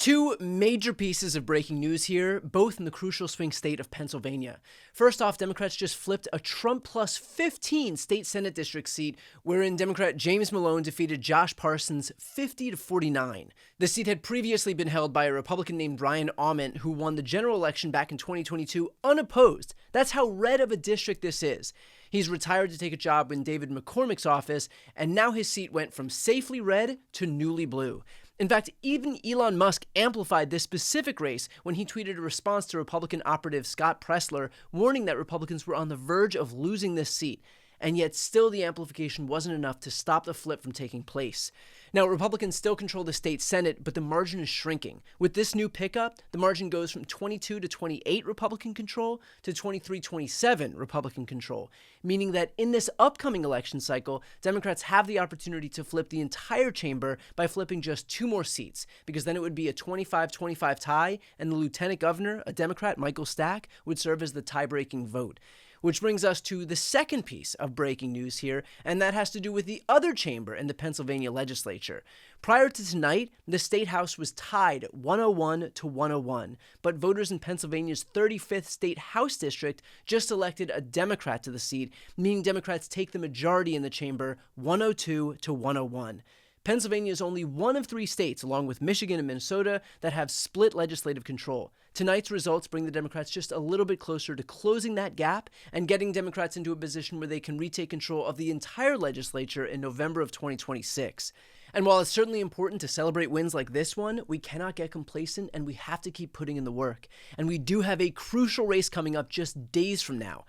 Two major pieces of breaking news here, both in the crucial swing state of Pennsylvania. First off, Democrats just flipped a Trump plus 15 state Senate district seat, wherein Democrat James Malone defeated Josh Parsons 50-49. The seat had previously been held by a Republican named Brian Tyler, who won the general election back in 2022 unopposed. That's how red of a district this is. He's retired to take a job in David McCormick's office, and now his seat went from safely red to newly blue. In fact, even Elon Musk amplified this specific race when he tweeted a response to Republican operative Scott Pressler, warning that Republicans were on the verge of losing this seat. And yet still the amplification wasn't enough to stop the flip from taking place. Now, Republicans still control the state Senate, but the margin is shrinking. With this new pickup, the margin goes from 22-28 Republican control to 23-27 Republican control, meaning that in this upcoming election cycle, Democrats have the opportunity to flip the entire chamber by flipping just two more seats, because then it would be a 25-25 tie, and the lieutenant governor, a Democrat, Michael Stack, would serve as the tie-breaking vote. Which brings us to the second piece of breaking news here, and that has to do with the other chamber in the Pennsylvania legislature. Prior to tonight, the state house was tied 101-101, but voters in Pennsylvania's 35th state house district just elected a Democrat to the seat, meaning Democrats take the majority in the chamber 102-101. Pennsylvania is only one of three states, along with Michigan and Minnesota, that have split legislative control. Tonight's results bring the Democrats just a little bit closer to closing that gap and getting Democrats into a position where they can retake control of the entire legislature in November of 2026. And while it's certainly important to celebrate wins like this one, we cannot get complacent and we have to keep putting in the work. And we do have a crucial race coming up just days from now.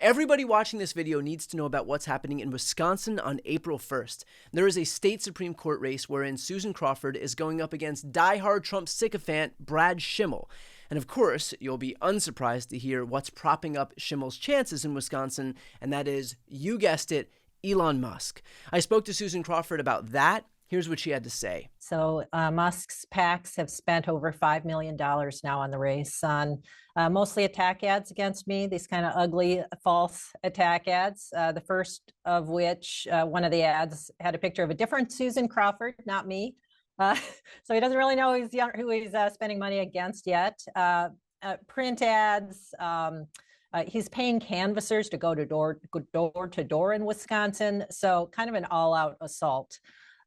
Everybody watching this video needs to know about what's happening in Wisconsin on April 1st. There is a state Supreme Court race wherein Susan Crawford is going up against diehard Trump sycophant Brad Schimmel. And of course, you'll be unsurprised to hear what's propping up Schimmel's chances in Wisconsin, and that is, you guessed it, Elon Musk. I spoke to Susan Crawford about that. Here's what she had to say. So Musk's PACs have spent over $5 million now on the race on mostly attack ads against me, these kind of ugly false attack ads. The first of which, one of the ads had a picture of a different Susan Crawford, not me. So he doesn't really know who he's spending money against yet. Print ads. He's paying canvassers to go door to door in Wisconsin. So kind of an all-out assault,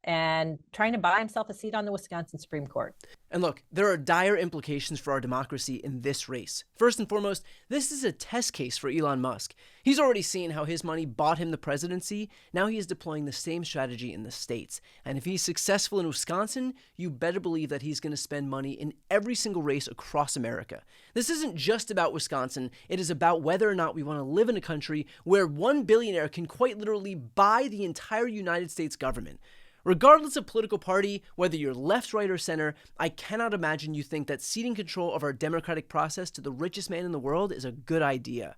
and trying to buy himself a seat on the Wisconsin Supreme Court. And look, there are dire implications for our democracy in this race. First and foremost, this is a test case for Elon Musk. He's already seen how his money bought him the presidency. Now he is deploying the same strategy in the states. And if he's successful in Wisconsin, you better believe that he's going to spend money in every single race across America. This isn't just about Wisconsin. It is about whether or not we want to live in a country where one billionaire can quite literally buy the entire United States government. Regardless of political party, whether you're left, right, or center, I cannot imagine you think that ceding control of our democratic process to the richest man in the world is a good idea.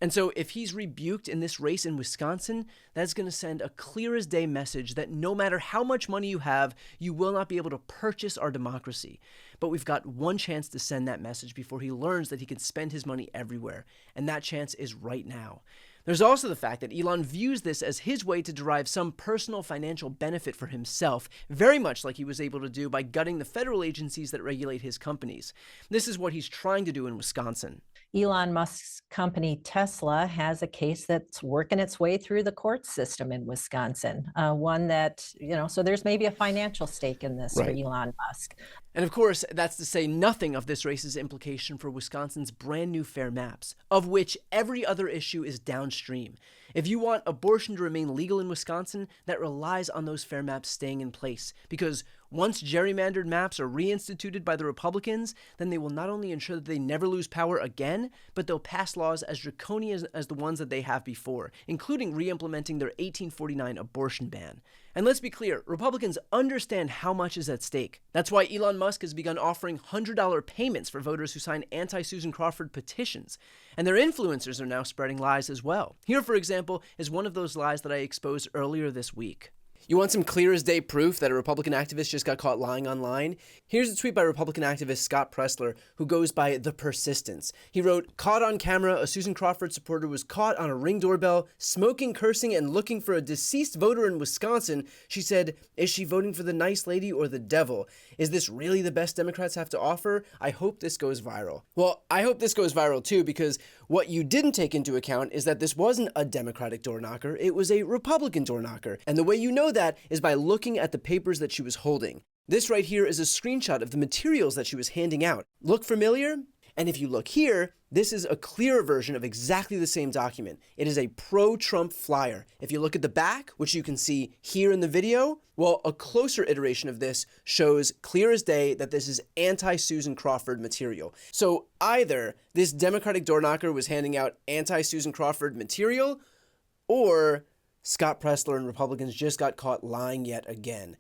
And so if he's rebuked in this race in Wisconsin, that's going to send a clear as day message that no matter how much money you have, you will not be able to purchase our democracy. But we've got one chance to send that message before he learns that he can spend his money everywhere. And that chance is right now. There's also the fact that Elon views this as his way to derive some personal financial benefit for himself, very much like he was able to do by gutting the federal agencies that regulate his companies. This is what he's trying to do in Wisconsin. Elon Musk's company Tesla has a case that's working its way through the court system in Wisconsin. One that, so there's maybe a financial stake in this for Elon Musk. And of course, that's to say nothing of this race's implication for Wisconsin's brand new fair maps, of which every other issue is downstream. If you want abortion to remain legal in Wisconsin, that relies on those fair maps staying in place, because once gerrymandered maps are reinstituted by the Republicans, then they will not only ensure that they never lose power again, but they'll pass laws as draconian as the ones that they have before, including re-implementing their 1849 abortion ban. And let's be clear, Republicans understand how much is at stake. That's why Elon Musk has begun offering $100 payments for voters who sign anti-Susan Crawford petitions. And their influencers are now spreading lies as well. Here, for example, is one of those lies that I exposed earlier this week. You want some clear as day proof that a Republican activist just got caught lying online? Here's a tweet by Republican activist Scott Pressler, who goes by The Persistence. He wrote, "Caught on camera, a Susan Crawford supporter was caught on a Ring doorbell, smoking, cursing, and looking for a deceased voter in Wisconsin. She said, 'Is she voting for the nice lady or the devil? Is this really the best Democrats have to offer? I hope this goes viral.'" Well, I hope this goes viral too, because what you didn't take into account is that this wasn't a Democratic door knocker, it was a Republican door knocker. And the way you know that is by looking at the papers that she was holding. This right here is a screenshot of the materials that she was handing out. Look familiar? And if you look here, this is a clearer version of exactly the same document. It is a pro-Trump flyer. If you look at the back, which you can see here in the video, well, a closer iteration of this shows clear as day that this is anti-Susan Crawford material. So either this Democratic door knocker was handing out anti-Susan Crawford material, or Scott Pressler and Republicans just got caught lying yet again.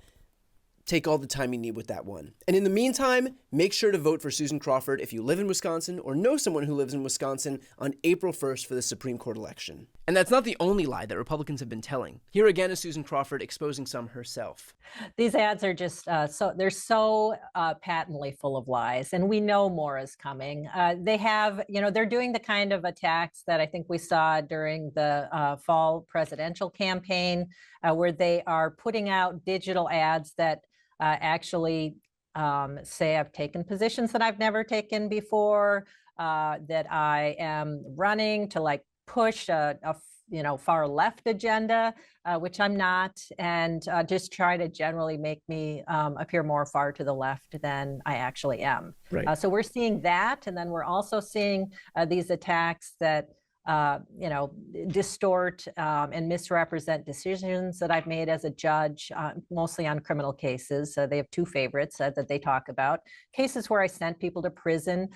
Take all the time you need with that one. And in the meantime, make sure to vote for Susan Crawford if you live in Wisconsin or know someone who lives in Wisconsin on April 1st for the Supreme Court election. And that's not the only lie that Republicans have been telling. Here again is Susan Crawford exposing some herself. These ads are just they're so patently full of lies, and we know more is coming. They have, they're doing the kind of attacks that I think we saw during the fall presidential campaign, where they are putting out digital ads that actually say I've taken positions that I've never taken before, that I am running to push a far left agenda, which I'm not, and just try to generally make me appear more far to the left than I actually am. Right. So we're seeing that, and then we're also seeing these attacks that distort and misrepresent decisions that I've made as a judge, mostly on criminal cases. They have two favorites that they talk about: cases where I sent people to prison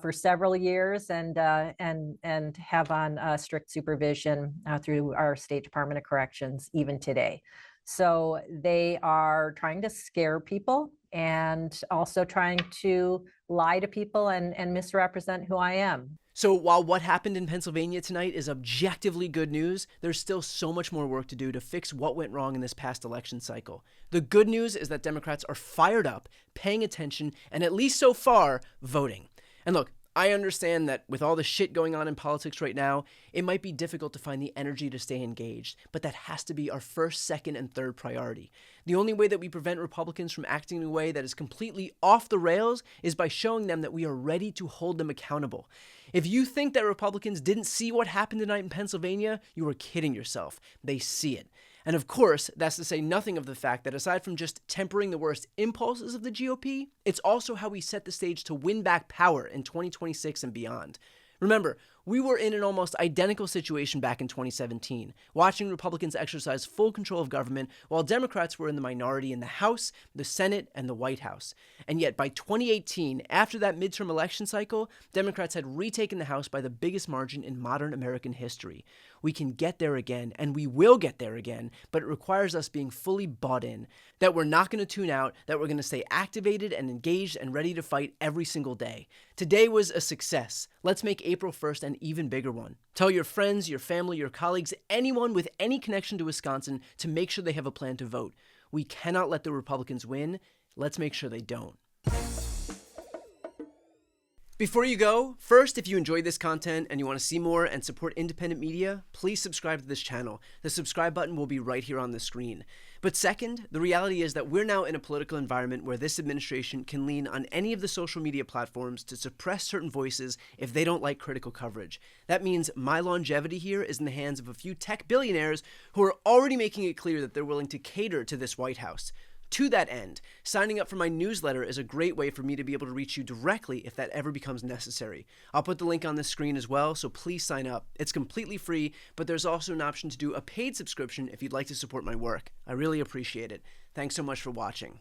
for several years and have on strict supervision through our State Department of Corrections even today. So they are trying to scare people and also trying to lie to people and misrepresent who I am. So while what happened in Pennsylvania tonight is objectively good news, there's still so much more work to do to fix what went wrong in this past election cycle. The good news is that Democrats are fired up, paying attention, and at least so far, voting. And look, I understand that with all the shit going on in politics right now, it might be difficult to find the energy to stay engaged, but that has to be our first, second, and third priority. The only way that we prevent Republicans from acting in a way that is completely off the rails is by showing them that we are ready to hold them accountable. If you think that Republicans didn't see what happened tonight in Pennsylvania, you are kidding yourself. They see it. And of course, that's to say nothing of the fact that aside from just tempering the worst impulses of the GOP, it's also how we set the stage to win back power in 2026 and beyond. Remember, we were in an almost identical situation back in 2017, watching Republicans exercise full control of government while Democrats were in the minority in the House, the Senate, and the White House. And yet by 2018, after that midterm election cycle, Democrats had retaken the House by the biggest margin in modern American history. We can get there again, and we will get there again, but it requires us being fully bought in, that we're not going to tune out, that we're going to stay activated and engaged and ready to fight every single day. Today was a success. Let's make April 1st an even bigger one. Tell your friends, your family, your colleagues, anyone with any connection to Wisconsin to make sure they have a plan to vote. We cannot let the Republicans win. Let's make sure they don't. Before you go, first, if you enjoyed this content and you want to see more and support independent media, please subscribe to this channel. The subscribe button will be right here on the screen. But second, the reality is that we're now in a political environment where this administration can lean on any of the social media platforms to suppress certain voices if they don't like critical coverage. That means my longevity here is in the hands of a few tech billionaires who are already making it clear that they're willing to cater to this White House. To that end, signing up for my newsletter is a great way for me to be able to reach you directly if that ever becomes necessary. I'll put the link on the screen as well, so please sign up. It's completely free, but there's also an option to do a paid subscription if you'd like to support my work. I really appreciate it. Thanks so much for watching.